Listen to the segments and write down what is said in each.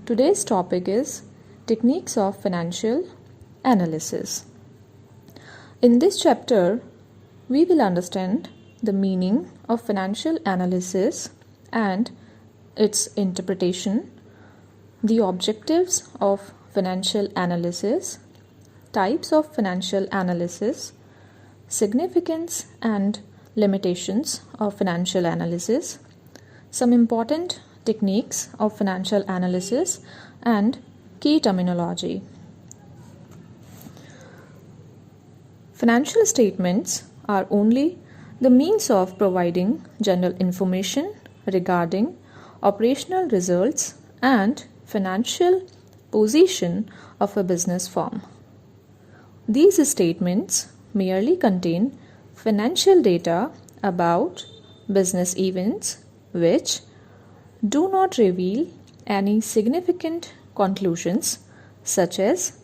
Today's topic is Techniques of Financial Analysis. In this chapter, we will understand the meaning of financial analysis and its interpretation, the objectives of financial analysis, types of financial analysis, significance and limitations of financial analysis, some important techniques of financial analysis, and key terminology. Financial statements are only the means of providing general information regarding operational results and financial position of a business firm. These statements merely contain financial data about business events which do not reveal any significant conclusions such as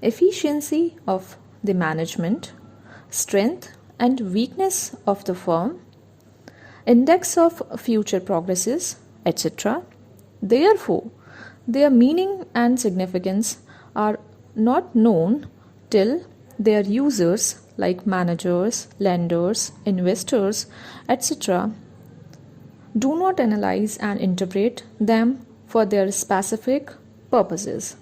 efficiency of the management, strength and weakness of the firm, index of future progresses, etc. Therefore, their meaning and significance are not known till their users like managers, lenders, investors, etc. do not analyze and interpret them for their specific purposes.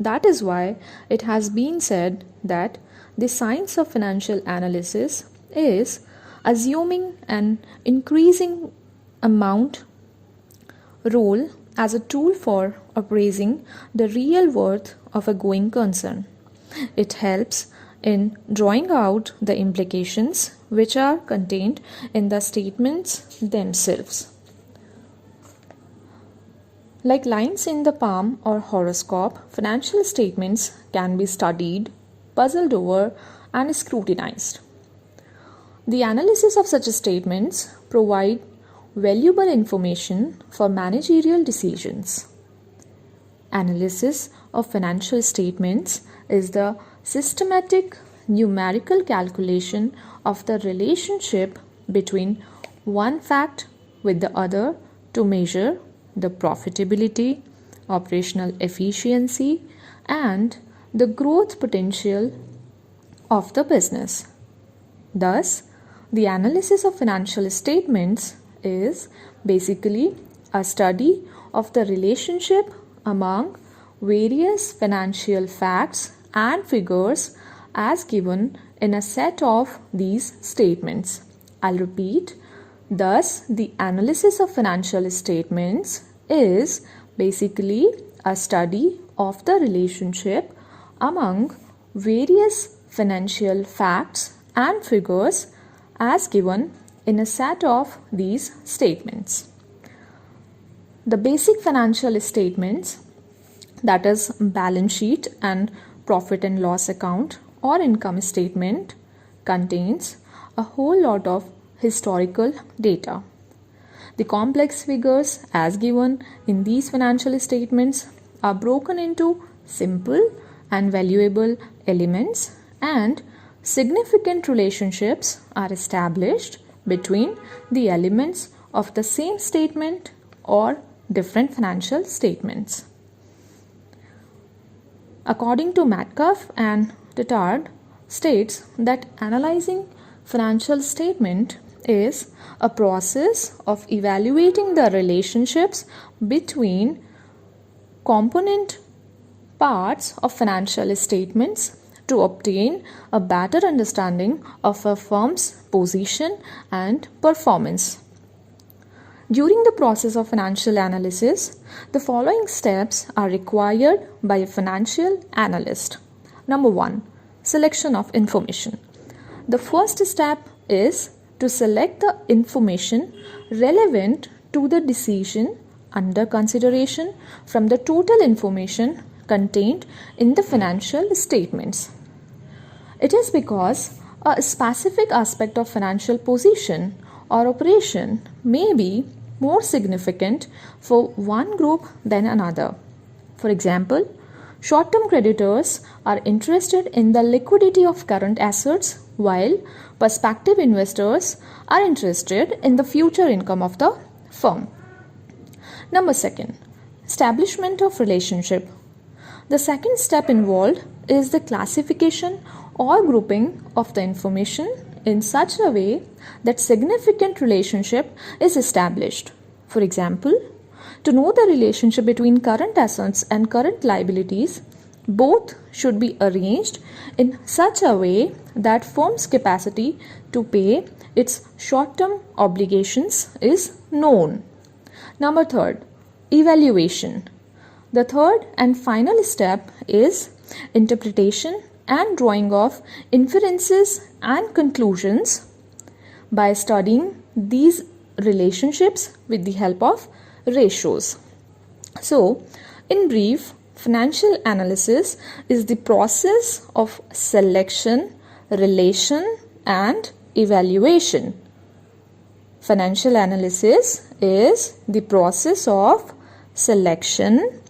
That is why it has been said that the science of financial analysis is assuming an increasing amount role as a tool for appraising the real worth of a going concern. It helps in drawing out the implications which are contained in the statements themselves. Like lines in the palm or horoscope, financial statements can be studied, puzzled over, and scrutinized. The analysis of such statements provide valuable information for managerial decisions. Analysis of financial statements is the systematic numerical calculation of the relationship between one fact with the other to measure the profitability, operational efficiency, and the growth potential of the business. Thus, the analysis of financial statements is basically a study of the relationship among various financial facts and figures as given in a set of these statements. I'll repeat. Thus, the analysis of financial statements is basically a study of the relationship among various financial facts and figures as given in a set of these statements. The basic financial statements, that is balance sheet and profit and loss account or income statement, contains a whole lot of historical data. The complex figures as given in these financial statements are broken into simple and valuable elements, and significant relationships are established between the elements of the same statement or different financial statements. According to Metcalfe and Tettard, states that analyzing financial statement is a process of evaluating the relationships between component parts of financial statements to obtain a better understanding of a firm's position and performance. During the process of financial analysis, the following steps are required by a financial analyst. Number 1. Selection of information. The first step is to select the information relevant to the decision under consideration from the total information contained in the financial statements. It is because a specific aspect of financial position or operation may be more significant for one group than another. For example, short-term creditors are interested in the liquidity of current assets, while prospective investors are interested in the future income of the firm. Number 2, establishment of relationship. The second step involved is the classification or grouping of the information in such a way that significant relationship is established. For example, to know the relationship between current assets and current liabilities, both should be arranged in such a way that firm's capacity to pay its short-term obligations is known. Number third, evaluation. The third and final step is interpretation and drawing of inferences and conclusions by studying these relationships with the help of ratios. So, in brief, financial analysis is the process of selection, relation, and evaluation. Financial analysis is the process of selection,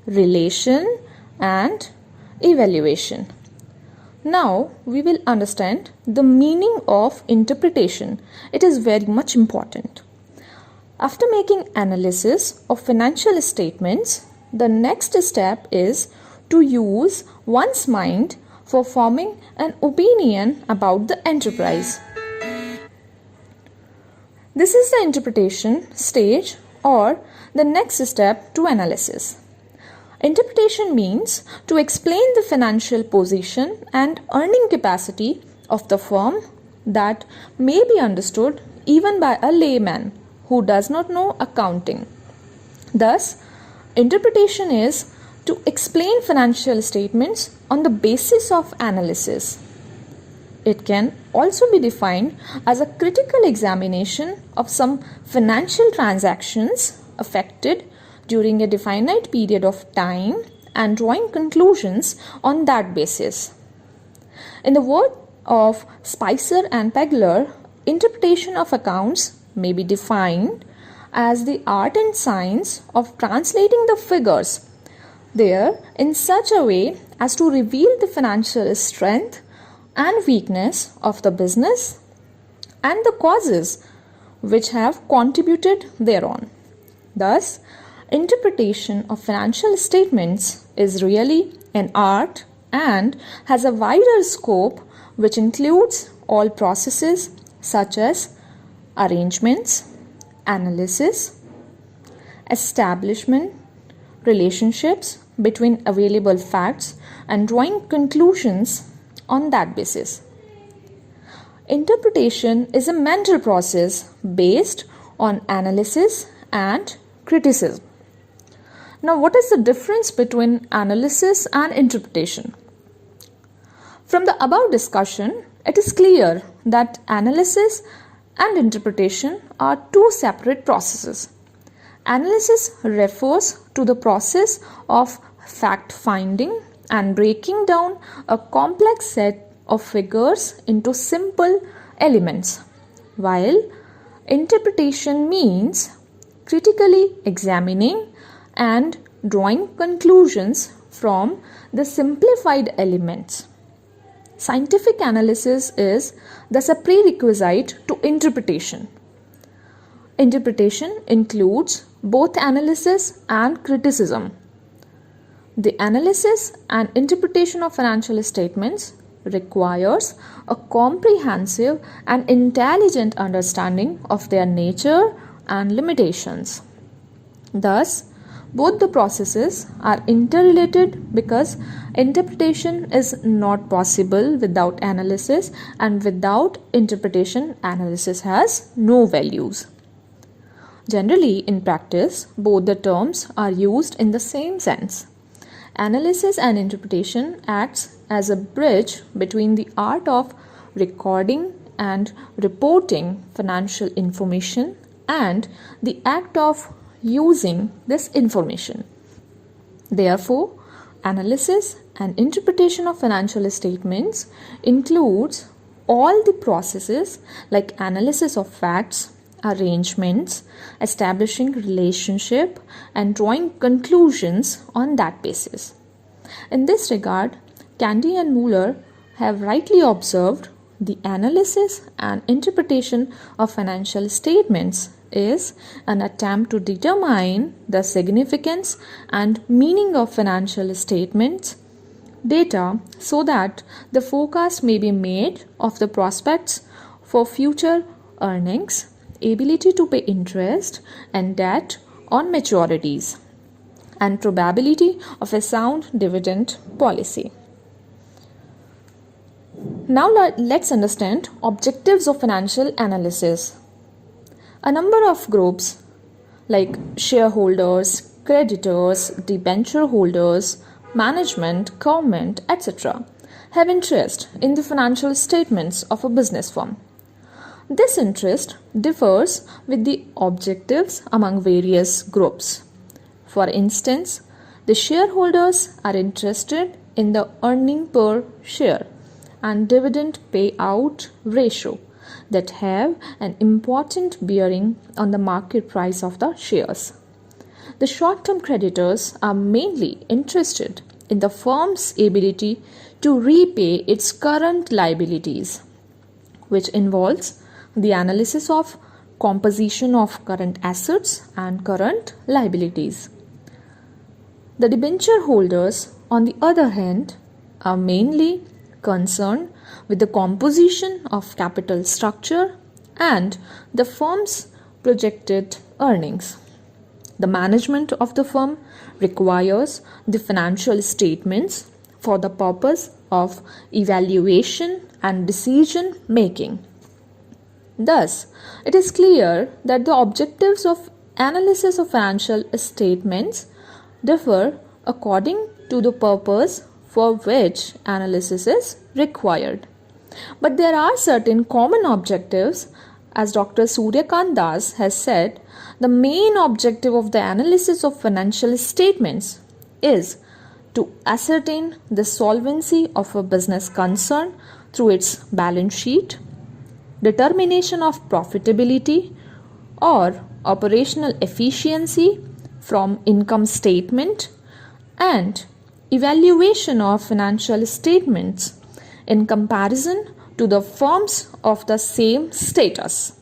relation, and evaluation. Now we will understand the meaning of interpretation. It is very much important. After making analysis of financial statements, the next step is to use one's mind for forming an opinion about the enterprise. This is the interpretation stage or the next step to analysis. Interpretation means to explain the financial position and earning capacity of the firm that may be understood even by a layman who does not know accounting. Thus, interpretation is to explain financial statements on the basis of analysis. It can also be defined as a critical examination of some financial transactions affected during a definite period of time and drawing conclusions on that basis. In the word of Spicer and Pegler, interpretation of accounts may be defined as the art and science of translating the figures there in such a way as to reveal the financial strength and weakness of the business and the causes which have contributed thereon. Thus, interpretation of financial statements is really an art and has a wider scope which includes all processes such as arrangements, analysis, establishment, relationships between available facts and drawing conclusions on that basis. Interpretation is a mental process based on analysis and criticism. Now, what is the difference between analysis and interpretation? From the above discussion, it is clear that analysis and interpretation are two separate processes. Analysis refers to the process of fact-finding and breaking down a complex set of figures into simple elements, while interpretation means critically examining and drawing conclusions from the simplified elements. Scientific analysis is thus a prerequisite to interpretation. Interpretation includes both analysis and criticism. The analysis and interpretation of financial statements requires a comprehensive and intelligent understanding of their nature and limitations. Thus, both the processes are interrelated because interpretation is not possible without analysis, and without interpretation, analysis has no values. Generally, in practice, both the terms are used in the same sense. Analysis and interpretation acts as a bridge between the art of recording and reporting financial information and the act of using this information. Therefore, analysis and interpretation of financial statements includes all the processes like analysis of facts, arrangements, establishing relationship, and drawing conclusions on that basis. In this regard, Candy and Mueller have rightly observed the analysis and interpretation of financial statements is an attempt to determine the significance and meaning of financial statements data so that the forecast may be made of the prospects for future earnings, ability to pay interest and debt on maturities, and probability of a sound dividend policy. Now let's understand objectives of financial analysis. A number of groups like shareholders, creditors, debenture holders, management, government, etc. have interest in the financial statements of a business firm. This interest differs with the objectives among various groups. For instance, the shareholders are interested in the earning per share and dividend payout ratio that have an important bearing on the market price of the shares. The short-term creditors are mainly interested in the firm's ability to repay its current liabilities, which involves the analysis of composition of current assets and current liabilities. The debenture holders, on the other hand, are mainly concerned with the composition of capital structure and the firm's projected earnings. The management of the firm requires the financial statements for the purpose of evaluation and decision making. Thus, it is clear that the objectives of analysis of financial statements differ according to the purpose for which analysis is required. But there are certain common objectives. As Dr. Suryakant Das has said, the main objective of the analysis of financial statements is to ascertain the solvency of a business concern through its balance sheet, determination of profitability or operational efficiency from income statement, and evaluation of financial statements in comparison to the firms of the same status.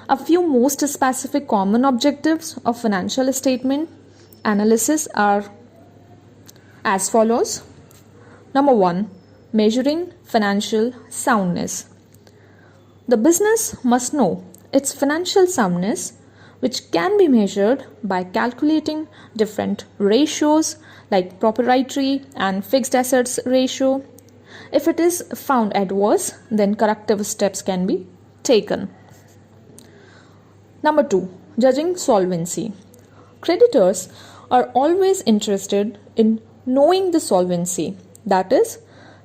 A few most specific common objectives of financial statement analysis are as follows. Number 1, measuring financial soundness. The business must know its financial soundness, which can be measured by calculating different ratios like proprietary and fixed assets ratio. If it is found adverse, then corrective steps can be taken. Number 2, judging solvency. Creditors are always interested in knowing the solvency, that is,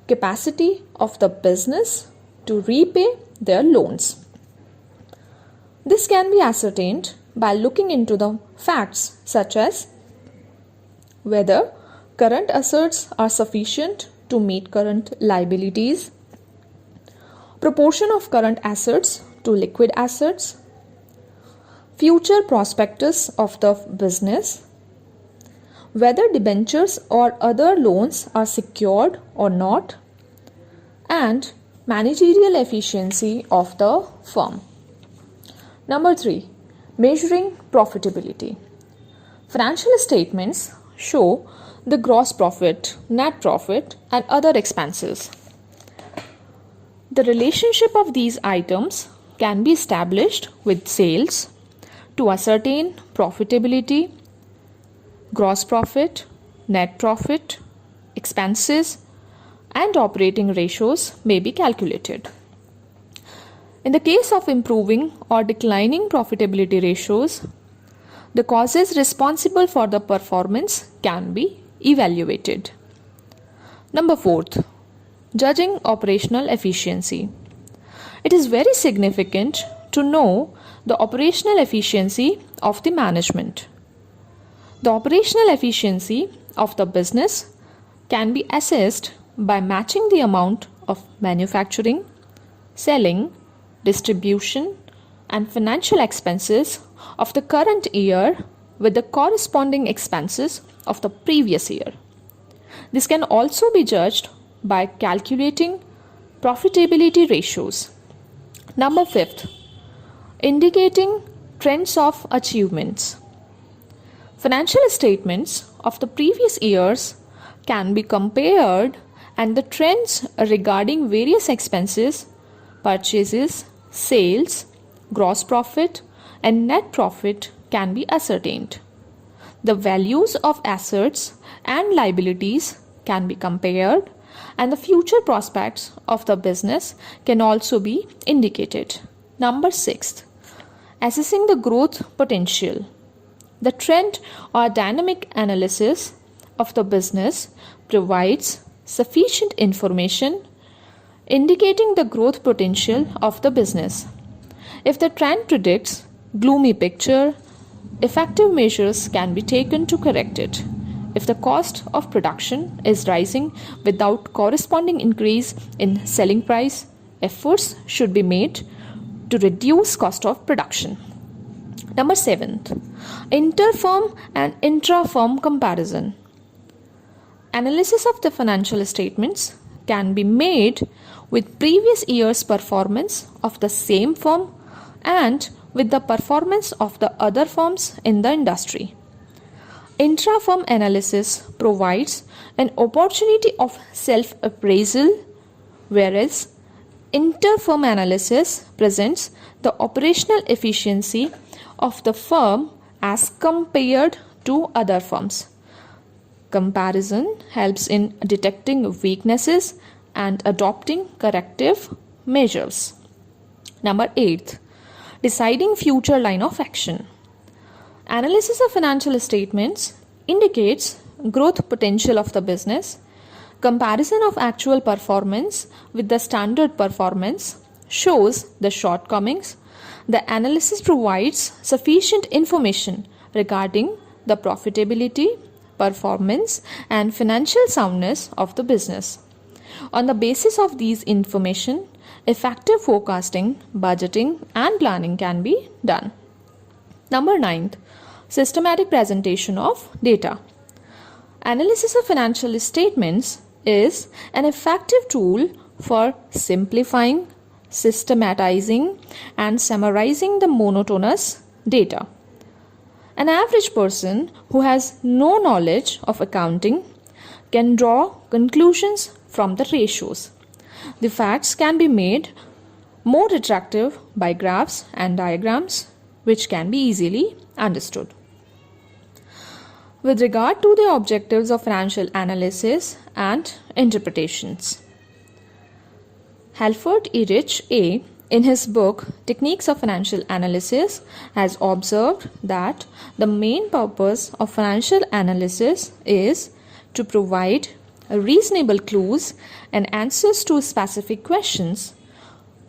capacity of the business to repay their loans. This can be ascertained by looking into the facts such as whether current assets are sufficient to meet current liabilities, proportion of current assets to liquid assets, future prospectus of the business, whether debentures or other loans are secured or not, and managerial efficiency of the firm. Number 3, measuring profitability. Financial statements show the gross profit, net profit, and other expenses. The relationship of these items can be established with sales to ascertain profitability, gross profit, net profit, expenses, and operating ratios may be calculated. In the case of improving or declining profitability ratios, the causes responsible for the performance can be evaluated. Number 4, judging operational efficiency. It is very significant to know the operational efficiency of the management. The operational efficiency of the business can be assessed by matching the amount of manufacturing, selling, distribution, and financial expenses of the current year with the corresponding expenses of the previous year. This can also be judged by calculating profitability ratios. Number 5, indicating trends of achievements. Financial statements of the previous years can be compared and the trends regarding various expenses, purchases, sales, gross profit, and net profit can be ascertained. The values of assets and liabilities can be compared, and the future prospects of the business can also be indicated. Number 6, assessing the growth potential. The trend or dynamic analysis of the business provides sufficient information indicating the growth potential of the business. If the trend predicts gloomy picture, effective measures can be taken to correct it. If the cost of production is rising without corresponding increase in selling price, efforts should be made to reduce cost of production. Number 7, inter-firm and intra-firm comparison. Analysis of the financial statements can be made with previous year's performance of the same firm and with the performance of the other firms in the industry. Intra-firm analysis provides an opportunity of self-appraisal, whereas inter-firm analysis presents the operational efficiency of the firm as compared to other firms. Comparison helps in detecting weaknesses and adopting corrective measures. Number 8, deciding future line of action. Analysis of financial statements indicates growth potential of the business. Comparison of actual performance with the standard performance shows the shortcomings. The analysis provides sufficient information regarding the profitability, performance, and financial soundness of the business. On the basis of these information, effective forecasting, budgeting, and planning can be done. Number 9, systematic presentation of data. Analysis of financial statements is an effective tool for simplifying, systematizing, and summarizing the monotonous data. An average person who has no knowledge of accounting can draw conclusions from the ratios. The facts can be made more attractive by graphs and diagrams, which can be easily understood. With regard to the objectives of financial analysis and interpretations, Halford E. Rich A., in his book Techniques of Financial Analysis, has observed that the main purpose of financial analysis is to provide reasonable clues and answers to specific questions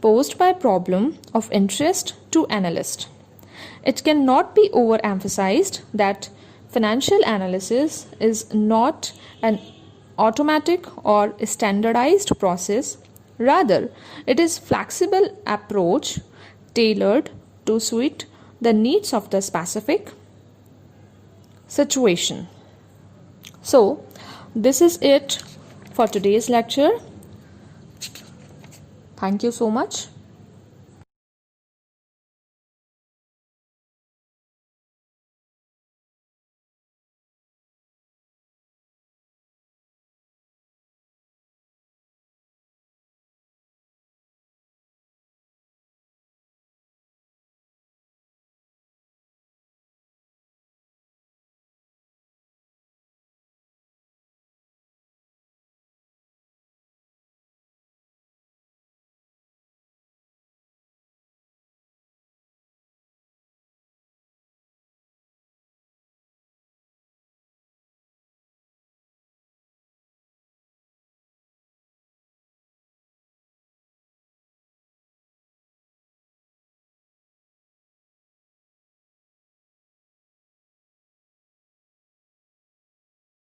posed by problem of interest to analyst. It cannot be overemphasized that financial analysis is not an automatic or standardized process. Rather, it is flexible approach tailored to suit the needs of the specific situation. So, this is it for today's lecture. Thank you so much.